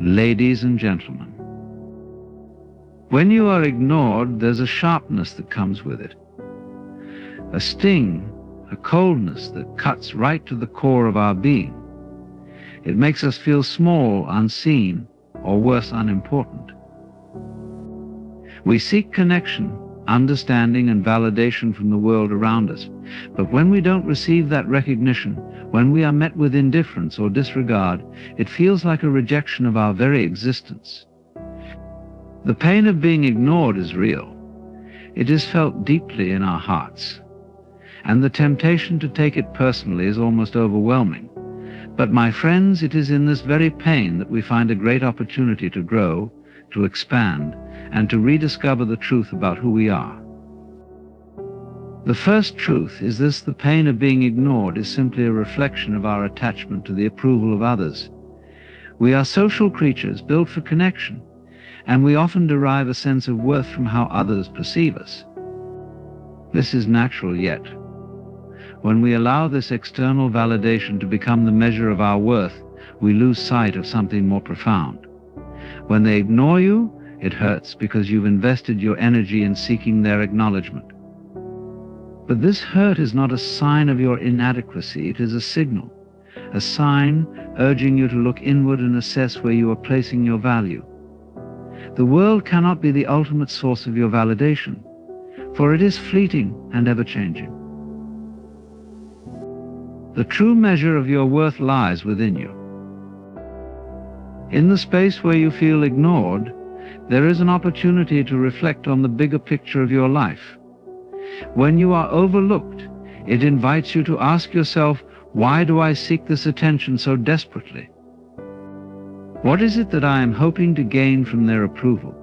Ladies and gentlemen, when you are ignored, there's a sharpness that comes with it. A sting, a coldness that cuts right to the core of our being. It makes us feel small, unseen, or worse, unimportant. We seek connection, understanding, and validation from the world around us. But when we don't receive that recognition, when we are met with indifference or disregard, it feels like a rejection of our very existence. The pain of being ignored is real. It is felt deeply in our hearts. And the temptation to take it personally is almost overwhelming. But my friends, it is in this very pain that we find a great opportunity to grow, to expand, and to rediscover the truth about who we are. The first truth is this: the pain of being ignored is simply a reflection of our attachment to the approval of others. We are social creatures built for connection, and we often derive a sense of worth from how others perceive us. This is natural, yet when we allow this external validation to become the measure of our worth, we lose sight of something more profound. When they ignore you, it hurts because you've invested your energy in seeking their acknowledgement. But this hurt is not a sign of your inadequacy, it is a signal, a sign urging you to look inward and assess where you are placing your value. The world cannot be the ultimate source of your validation, for it is fleeting and ever-changing. The true measure of your worth lies within you. In the space where you feel ignored, there is an opportunity to reflect on the bigger picture of your life. When you are overlooked, it invites you to ask yourself, why do I seek this attention so desperately? What is it that I am hoping to gain from their approval?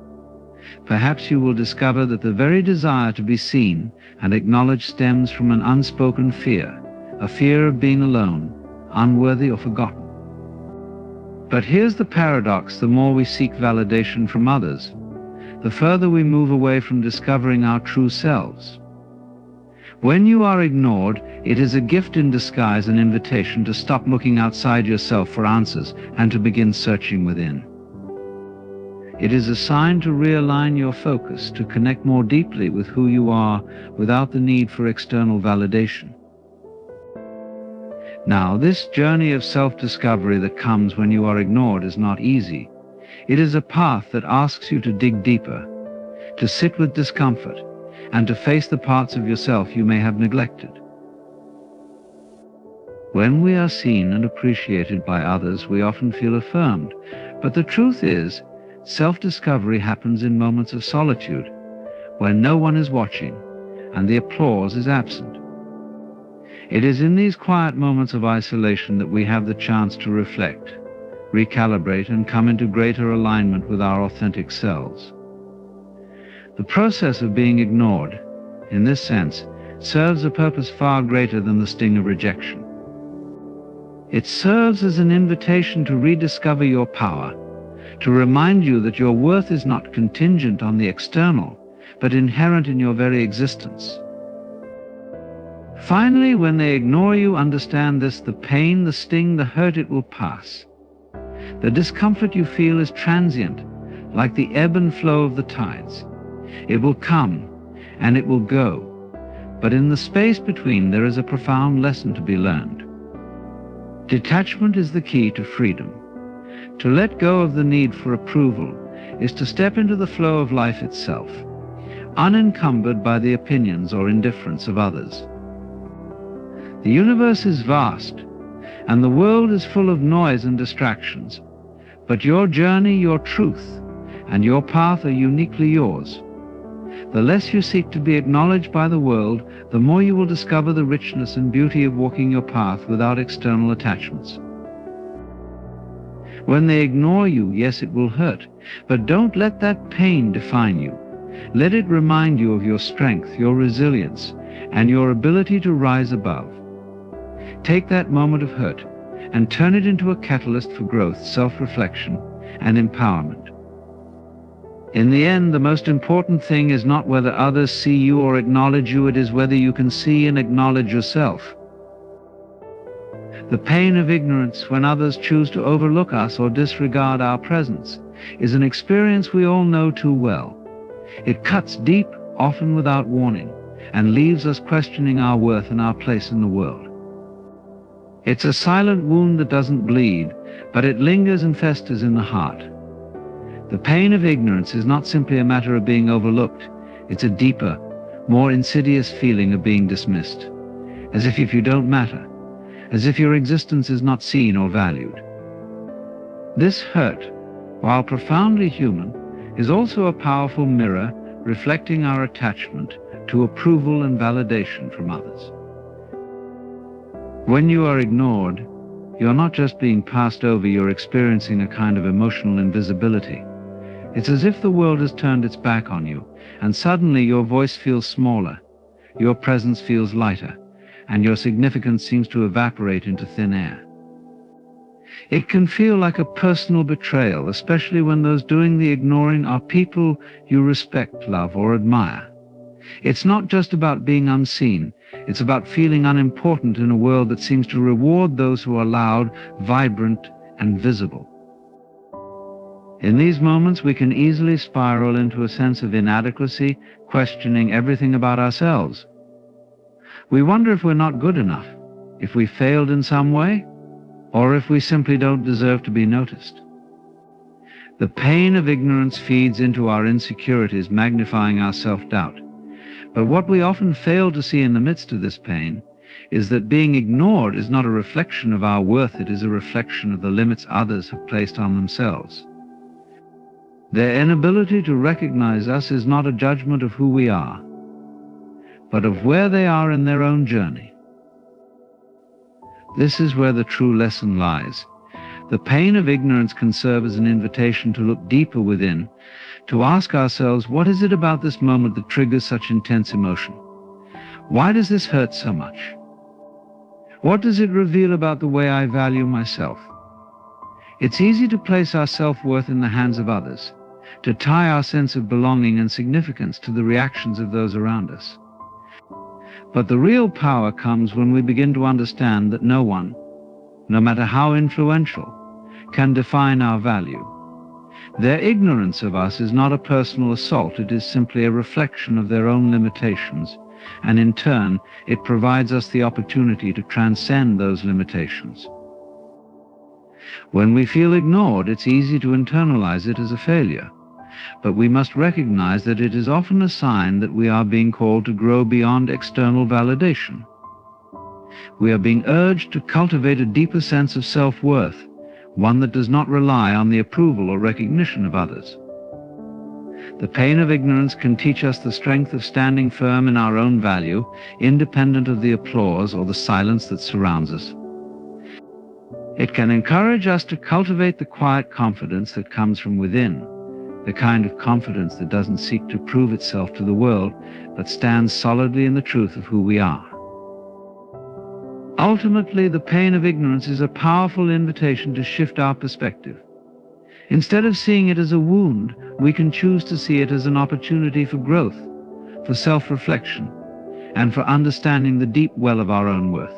Perhaps you will discover that the very desire to be seen and acknowledged stems from an unspoken fear, a fear of being alone, unworthy or forgotten. But here's the paradox: the more we seek validation from others, the further we move away from discovering our true selves. When you are ignored, it is a gift in disguise, an invitation to stop looking outside yourself for answers and to begin searching within. It is a sign to realign your focus, to connect more deeply with who you are without the need for external validation. Now, this journey of self-discovery that comes when you are ignored is not easy. It is a path that asks you to dig deeper, to sit with discomfort, and to face the parts of yourself you may have neglected. When we are seen and appreciated by others, we often feel affirmed. But the truth is, self-discovery happens in moments of solitude, when no one is watching and the applause is absent. It is in these quiet moments of isolation that we have the chance to reflect, recalibrate, and come into greater alignment with our authentic selves. The process of being ignored, in this sense, serves a purpose far greater than the sting of rejection. It serves as an invitation to rediscover your power, to remind you that your worth is not contingent on the external, but inherent in your very existence. Finally, when they ignore you, understand this: the pain, the sting, the hurt, it will pass. The discomfort you feel is transient, like the ebb and flow of the tides. It will come and it will go, but in the space between there is a profound lesson to be learned. Detachment is the key to freedom. To let go of the need for approval is to step into the flow of life itself, unencumbered by the opinions or indifference of others. The universe is vast, and the world is full of noise and distractions, but your journey, your truth, and your path are uniquely yours. The less you seek to be acknowledged by the world, the more you will discover the richness and beauty of walking your path without external attachments. When they ignore you, yes, it will hurt, but don't let that pain define you. Let it remind you of your strength, your resilience, and your ability to rise above. Take that moment of hurt and turn it into a catalyst for growth, self-reflection, and empowerment. In the end, the most important thing is not whether others see you or acknowledge you, it is whether you can see and acknowledge yourself. The pain of ignorance when others choose to overlook us or disregard our presence is an experience we all know too well. It cuts deep, often without warning, and leaves us questioning our worth and our place in the world. It's a silent wound that doesn't bleed, but it lingers and festers in the heart. The pain of ignorance is not simply a matter of being overlooked. It's a deeper, more insidious feeling of being dismissed, as if you don't matter, as if your existence is not seen or valued. This hurt, while profoundly human, is also a powerful mirror reflecting our attachment to approval and validation from others. When you are ignored, you're not just being passed over, you're experiencing a kind of emotional invisibility. It's as if the world has turned its back on you, and suddenly your voice feels smaller, your presence feels lighter, and your significance seems to evaporate into thin air. It can feel like a personal betrayal, especially when those doing the ignoring are people you respect, love, or admire. It's not just about being unseen, it's about feeling unimportant in a world that seems to reward those who are loud, vibrant, and visible. In these moments, we can easily spiral into a sense of inadequacy, questioning everything about ourselves. We wonder if we're not good enough, if we failed in some way, or if we simply don't deserve to be noticed. The pain of ignorance feeds into our insecurities, magnifying our self-doubt. But what we often fail to see in the midst of this pain is that being ignored is not a reflection of our worth, it is a reflection of the limits others have placed on themselves. Their inability to recognize us is not a judgment of who we are, but of where they are in their own journey. This is where the true lesson lies. The pain of ignorance can serve as an invitation to look deeper within, to ask ourselves, what is it about this moment that triggers such intense emotion? Why does this hurt so much? What does it reveal about the way I value myself? It's easy to place our self-worth in the hands of others, to tie our sense of belonging and significance to the reactions of those around us. But the real power comes when we begin to understand that no one, no matter how influential, can define our value. Their ignorance of us is not a personal assault, it is simply a reflection of their own limitations, and in turn, it provides us the opportunity to transcend those limitations. When we feel ignored, it's easy to internalize it as a failure, but we must recognize that it is often a sign that we are being called to grow beyond external validation. We are being urged to cultivate a deeper sense of self-worth, one that does not rely on the approval or recognition of others. The pain of ignorance can teach us the strength of standing firm in our own value, independent of the applause or the silence that surrounds us. It can encourage us to cultivate the quiet confidence that comes from within, the kind of confidence that doesn't seek to prove itself to the world, but stands solidly in the truth of who we are. Ultimately, the pain of ignorance is a powerful invitation to shift our perspective. Instead of seeing it as a wound, we can choose to see it as an opportunity for growth, for self-reflection, and for understanding the deep well of our own worth.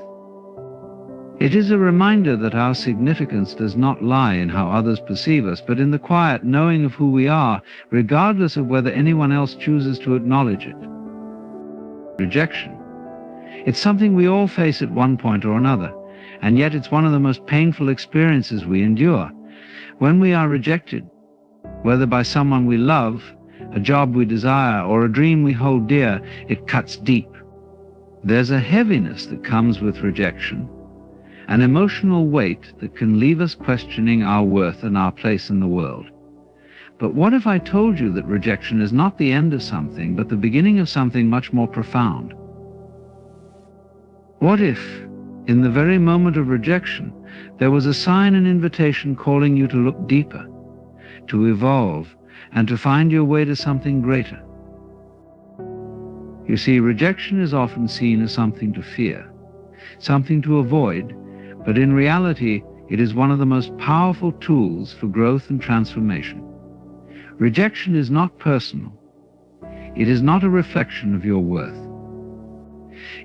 It is a reminder that our significance does not lie in how others perceive us, but in the quiet knowing of who we are, regardless of whether anyone else chooses to acknowledge it. Rejection. It's something we all face at one point or another, and yet it's one of the most painful experiences we endure. When we are rejected, whether by someone we love, a job we desire, or a dream we hold dear, it cuts deep. There's a heaviness that comes with rejection, an emotional weight that can leave us questioning our worth and our place in the world. But what if I told you that rejection is not the end of something, but the beginning of something much more profound? What if, in the very moment of rejection, there was a sign and invitation calling you to look deeper, to evolve, and to find your way to something greater? You see, rejection is often seen as something to fear, something to avoid, but in reality, it is one of the most powerful tools for growth and transformation. Rejection is not personal. It is not a reflection of your worth.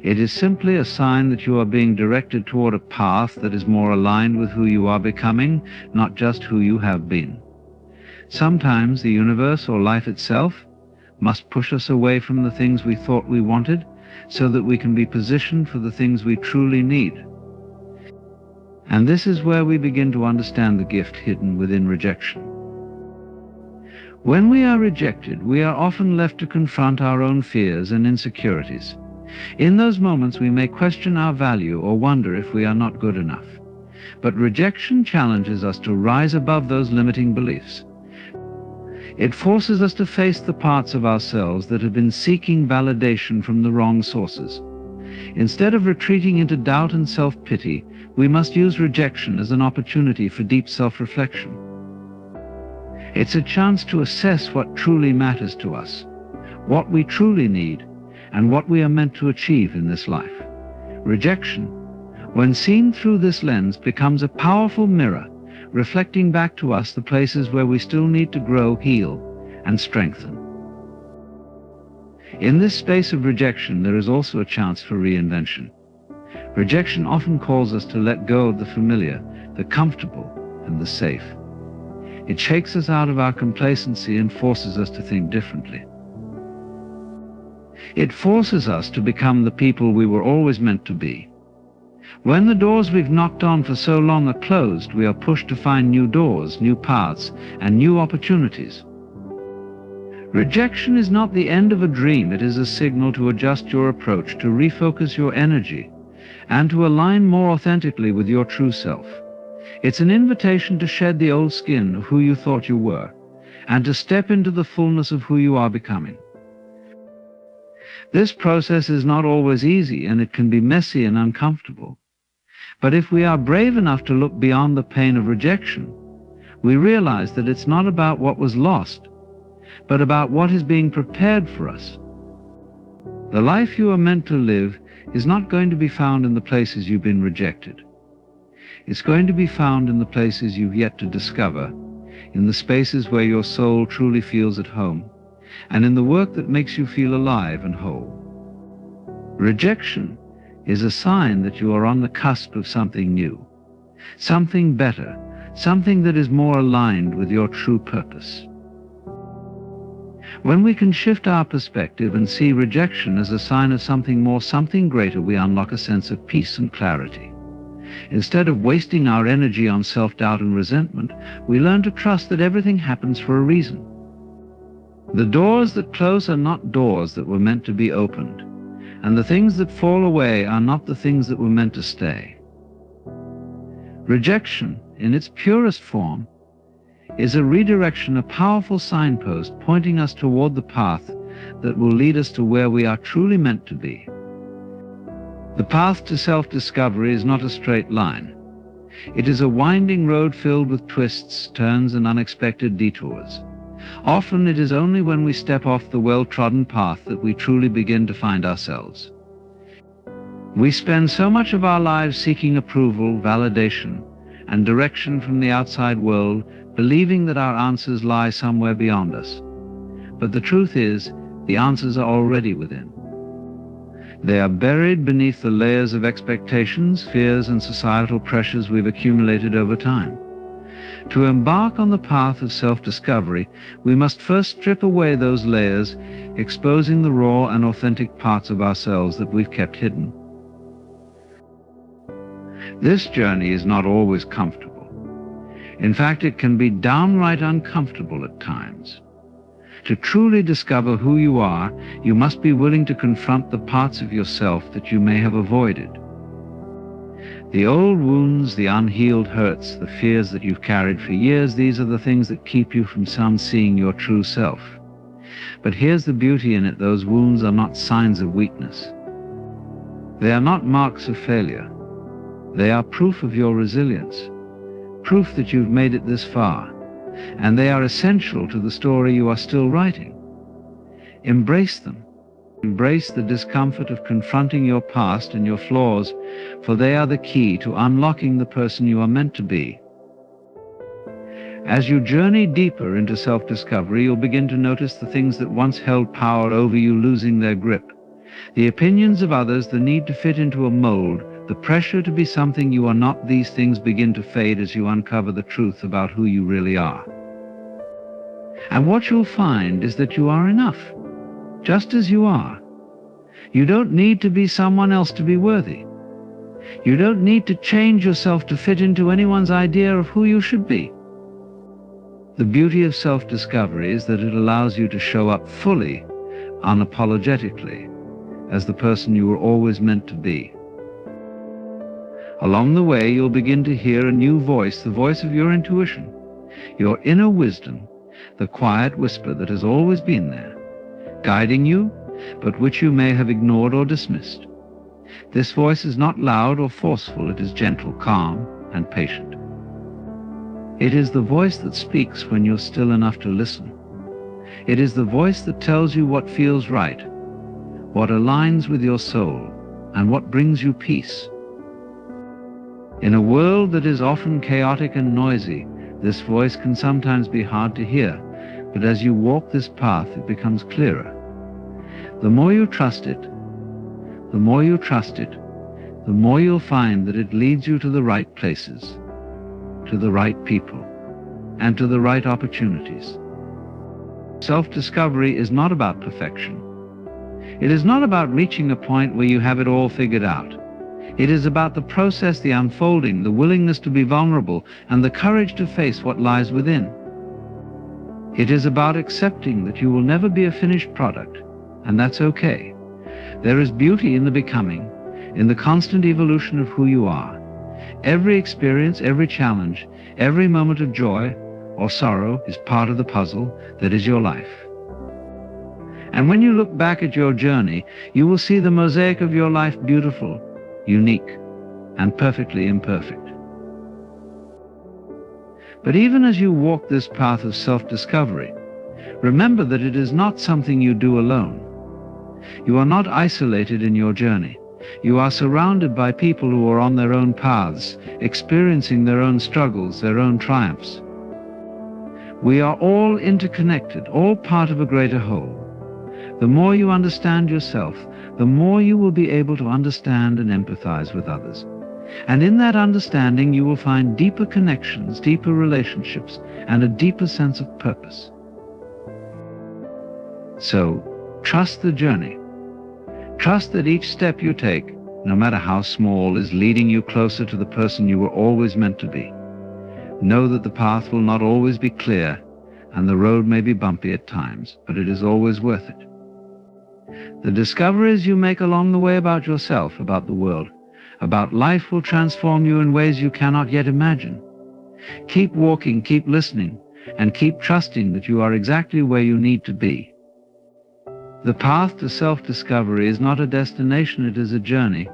It is simply a sign that you are being directed toward a path that is more aligned with who you are becoming, not just who you have been. Sometimes the universe or life itself must push us away from the things we thought we wanted so that we can be positioned for the things we truly need. And this is where we begin to understand the gift hidden within rejection. When we are rejected, we are often left to confront our own fears and insecurities. In those moments, we may question our value or wonder if we are not good enough. But rejection challenges us to rise above those limiting beliefs. It forces us to face the parts of ourselves that have been seeking validation from the wrong sources. Instead of retreating into doubt and self-pity, we must use rejection as an opportunity for deep self-reflection. It's a chance to assess what truly matters to us, what we truly need, and what we are meant to achieve in this life. Rejection, when seen through this lens, becomes a powerful mirror, reflecting back to us the places where we still need to grow, heal, and strengthen. In this space of rejection, there is also a chance for reinvention. Rejection often calls us to let go of the familiar, the comfortable, and the safe. It shakes us out of our complacency and forces us to think differently. It forces us to become the people we were always meant to be. When the doors we've knocked on for so long are closed, we are pushed to find new doors, new paths, and new opportunities. Rejection is not the end of a dream. It is a signal to adjust your approach, to refocus your energy, and to align more authentically with your true self. It's an invitation to shed the old skin of who you thought you were, and to step into the fullness of who you are becoming. This process is not always easy, and it can be messy and uncomfortable. But if we are brave enough to look beyond the pain of rejection, we realize that it's not about what was lost, but about what is being prepared for us. The life you are meant to live is not going to be found in the places you've been rejected. It's going to be found in the places you've yet to discover, in the spaces where your soul truly feels at home, and in the work that makes you feel alive and whole. Rejection is a sign that you are on the cusp of something new, something better, something that is more aligned with your true purpose. When we can shift our perspective and see rejection as a sign of something more, something greater, we unlock a sense of peace and clarity. Instead of wasting our energy on self-doubt and resentment, we learn to trust that everything happens for a reason. The doors that close are not doors that were meant to be opened, and the things that fall away are not the things that were meant to stay. Rejection, in its purest form, is a redirection, a powerful signpost pointing us toward the path that will lead us to where we are truly meant to be. The path to self-discovery is not a straight line. It is a winding road filled with twists, turns, and unexpected detours. Often it is only when we step off the well-trodden path that we truly begin to find ourselves. We spend so much of our lives seeking approval, validation, and direction from the outside world, believing that our answers lie somewhere beyond us. But the truth is, the answers are already within. They are buried beneath the layers of expectations, fears, and societal pressures we've accumulated over time. To embark on the path of self-discovery, we must first strip away those layers, exposing the raw and authentic parts of ourselves that we've kept hidden. This journey is not always comfortable. In fact, it can be downright uncomfortable at times. To truly discover who you are, you must be willing to confront the parts of yourself that you may have avoided. The old wounds, the unhealed hurts, the fears that you've carried for years, these are the things that keep you from seeing your true self. But here's the beauty in it: those wounds are not signs of weakness. They are not marks of failure. They are proof of your resilience, proof that you've made it this far, and they are essential to the story you are still writing. Embrace them. Embrace the discomfort of confronting your past and your flaws, for they are the key to unlocking the person you are meant to be. As you journey deeper into self-discovery, you'll begin to notice the things that once held power over you losing their grip. The opinions of others, the need to fit into a mold, the pressure to be something you are not, these things begin to fade as you uncover the truth about who you really are. And what you'll find is that you are enough, just as you are. You don't need to be someone else to be worthy. You don't need to change yourself to fit into anyone's idea of who you should be. The beauty of self-discovery is that it allows you to show up fully, unapologetically, as the person you were always meant to be. Along the way, you'll begin to hear a new voice, the voice of your intuition, your inner wisdom, the quiet whisper that has always been there, guiding you, but which you may have ignored or dismissed. This voice is not loud or forceful, it is gentle, calm, and patient. It is the voice that speaks when you're still enough to listen. It is the voice that tells you what feels right, what aligns with your soul, and what brings you peace. In a world that is often chaotic and noisy, this voice can sometimes be hard to hear, but as you walk this path, it becomes clearer. The more you trust it, the more you trust it, the more you'll find that it leads you to the right places, to the right people, and to the right opportunities. Self-discovery is not about perfection. It is not about reaching a point where you have it all figured out. It is about the process, the unfolding, the willingness to be vulnerable, and the courage to face what lies within. It is about accepting that you will never be a finished product, and that's okay. There is beauty in the becoming, in the constant evolution of who you are. Every experience, every challenge, every moment of joy or sorrow is part of the puzzle that is your life. And when you look back at your journey, you will see the mosaic of your life beautiful, unique, and perfectly imperfect. But even as you walk this path of self-discovery, remember that it is not something you do alone. You are not isolated in your journey. You are surrounded by people who are on their own paths, experiencing their own struggles, their own triumphs. We are all interconnected, all part of a greater whole. The more you understand yourself, the more you will be able to understand and empathize with others. And in that understanding, you will find deeper connections, deeper relationships, and a deeper sense of purpose. So, trust the journey. Trust that each step you take, no matter how small, is leading you closer to the person you were always meant to be. Know that the path will not always be clear, and the road may be bumpy at times, but it is always worth it. The discoveries you make along the way about yourself, about the world, about life will transform you in ways you cannot yet imagine. Keep walking, keep listening, and keep trusting that you are exactly where you need to be. The path to self-discovery is not a destination, it is a journey,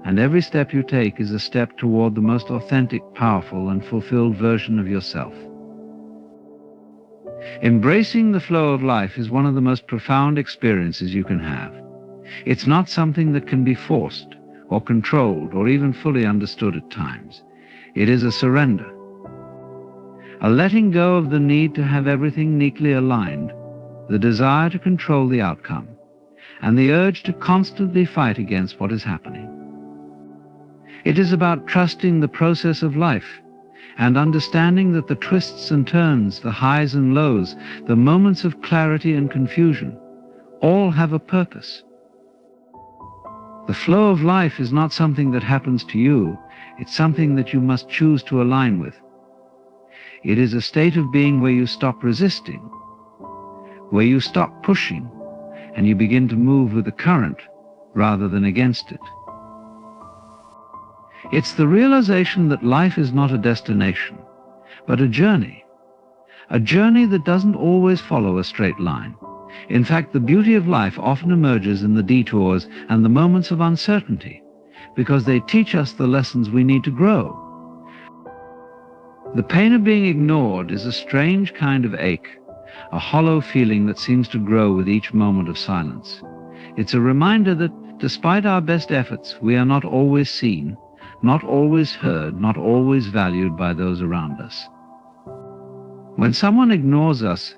and every step you take is a step toward the most authentic, powerful, and fulfilled version of yourself. Embracing the flow of life is one of the most profound experiences you can have. It's not something that can be forced or controlled or even fully understood at times. It is a surrender, a letting go of the need to have everything neatly aligned, the desire to control the outcome, and the urge to constantly fight against what is happening. It is about trusting the process of life and understanding that the twists and turns, the highs and lows, the moments of clarity and confusion, all have a purpose. The flow of life is not something that happens to you, it's something that you must choose to align with. It is a state of being where you stop resisting, where you stop pushing, and you begin to move with the current rather than against it. It's the realization that life is not a destination, but a journey that doesn't always follow a straight line. In fact, the beauty of life often emerges in the detours and the moments of uncertainty, because they teach us the lessons we need to grow. The pain of being ignored is a strange kind of ache, a hollow feeling that seems to grow with each moment of silence. It's a reminder that despite our best efforts, we are not always seen, not always heard, not always valued by those around us. When someone ignores us,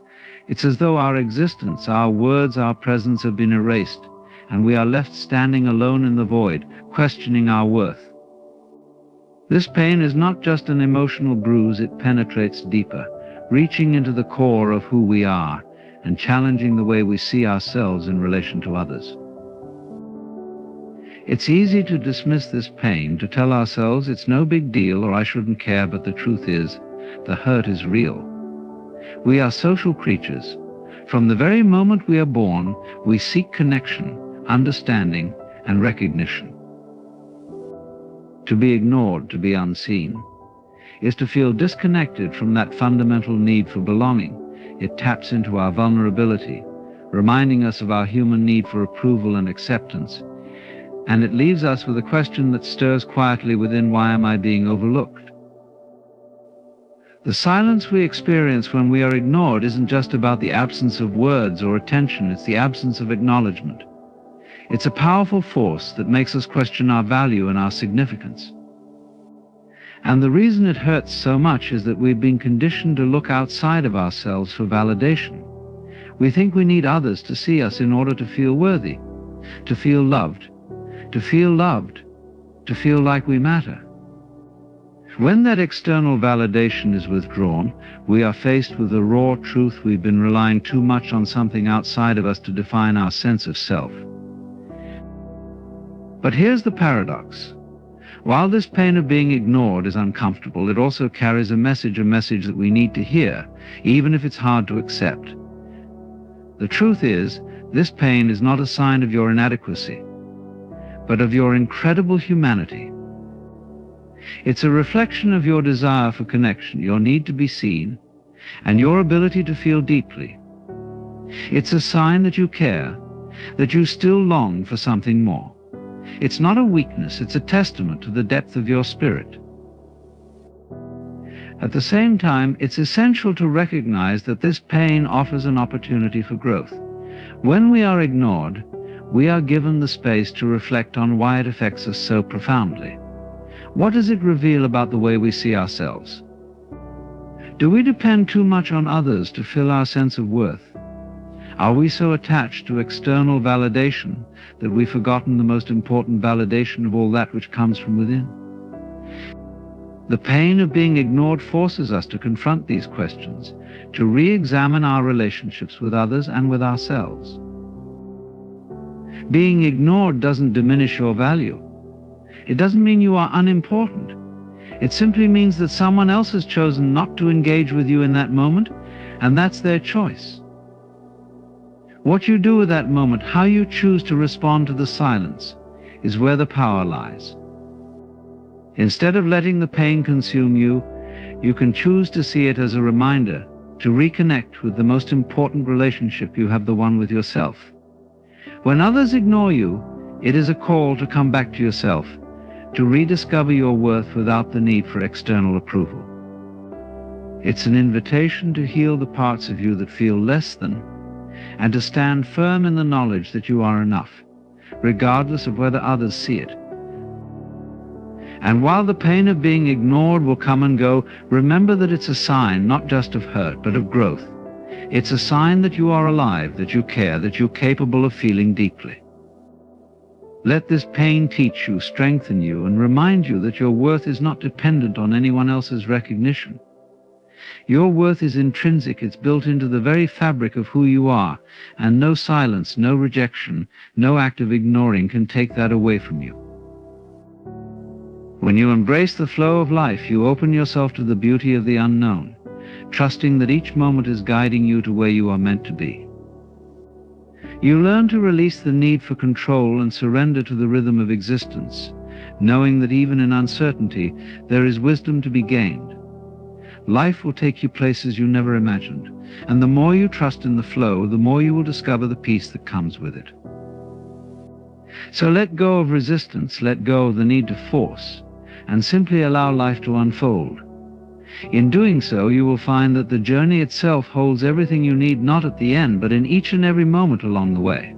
it's as though our existence, our words, our presence have been erased, and we are left standing alone in the void, questioning our worth. This pain is not just an emotional bruise, it penetrates deeper, reaching into the core of who we are and challenging the way we see ourselves in relation to others. It's easy to dismiss this pain, to tell ourselves it's no big deal or I shouldn't care, but the truth is, the hurt is real. We are social creatures. From the very moment we are born, we seek connection, understanding, and recognition. To be ignored, to be unseen, is to feel disconnected from that fundamental need for belonging. It taps into our vulnerability, reminding us of our human need for approval and acceptance. And it leaves us with a question that stirs quietly within: why am I being overlooked? The silence we experience when we are ignored isn't just about the absence of words or attention, it's the absence of acknowledgement. It's a powerful force that makes us question our value and our significance. And the reason it hurts so much is that we've been conditioned to look outside of ourselves for validation. We think we need others to see us in order to feel worthy, to feel loved, to feel like we matter. When that external validation is withdrawn, we are faced with the raw truth: we've been relying too much on something outside of us to define our sense of self. But here's the paradox. While this pain of being ignored is uncomfortable, it also carries a message that we need to hear, even if it's hard to accept. The truth is, this pain is not a sign of your inadequacy, but of your incredible humanity. It's a reflection of your desire for connection, your need to be seen, and your ability to feel deeply. It's a sign that you care, that you still long for something more. It's not a weakness, it's a testament to the depth of your spirit. At the same time, it's essential to recognize that this pain offers an opportunity for growth. When we are ignored, we are given the space to reflect on why it affects us so profoundly. What does it reveal about the way we see ourselves? Do we depend too much on others to fill our sense of worth? Are we so attached to external validation that we've forgotten the most important validation of all, that which comes from within? The pain of being ignored forces us to confront these questions, to re-examine our relationships with others and with ourselves. Being ignored doesn't diminish your value. It doesn't mean you are unimportant. It simply means that someone else has chosen not to engage with you in that moment, and that's their choice. What you do with that moment, how you choose to respond to the silence, is where the power lies. Instead of letting the pain consume you, you can choose to see it as a reminder to reconnect with the most important relationship you have, the one with yourself. When others ignore you, it is a call to come back to yourself, to rediscover your worth without the need for external approval. It's an invitation to heal the parts of you that feel less than, and to stand firm in the knowledge that you are enough, regardless of whether others see it. And while the pain of being ignored will come and go, remember that it's a sign not just of hurt, but of growth. It's a sign that you are alive, that you care, that you're capable of feeling deeply. Let this pain teach you, strengthen you, and remind you that your worth is not dependent on anyone else's recognition. Your worth is intrinsic, it's built into the very fabric of who you are, and no silence, no rejection, no act of ignoring can take that away from you. When you embrace the flow of life, you open yourself to the beauty of the unknown, trusting that each moment is guiding you to where you are meant to be. You learn to release the need for control and surrender to the rhythm of existence, knowing that even in uncertainty, there is wisdom to be gained. Life will take you places you never imagined, and the more you trust in the flow, the more you will discover the peace that comes with it. So let go of resistance, let go of the need to force, and simply allow life to unfold. In doing so, you will find that the journey itself holds everything you need, not at the end, but in each and every moment along the way.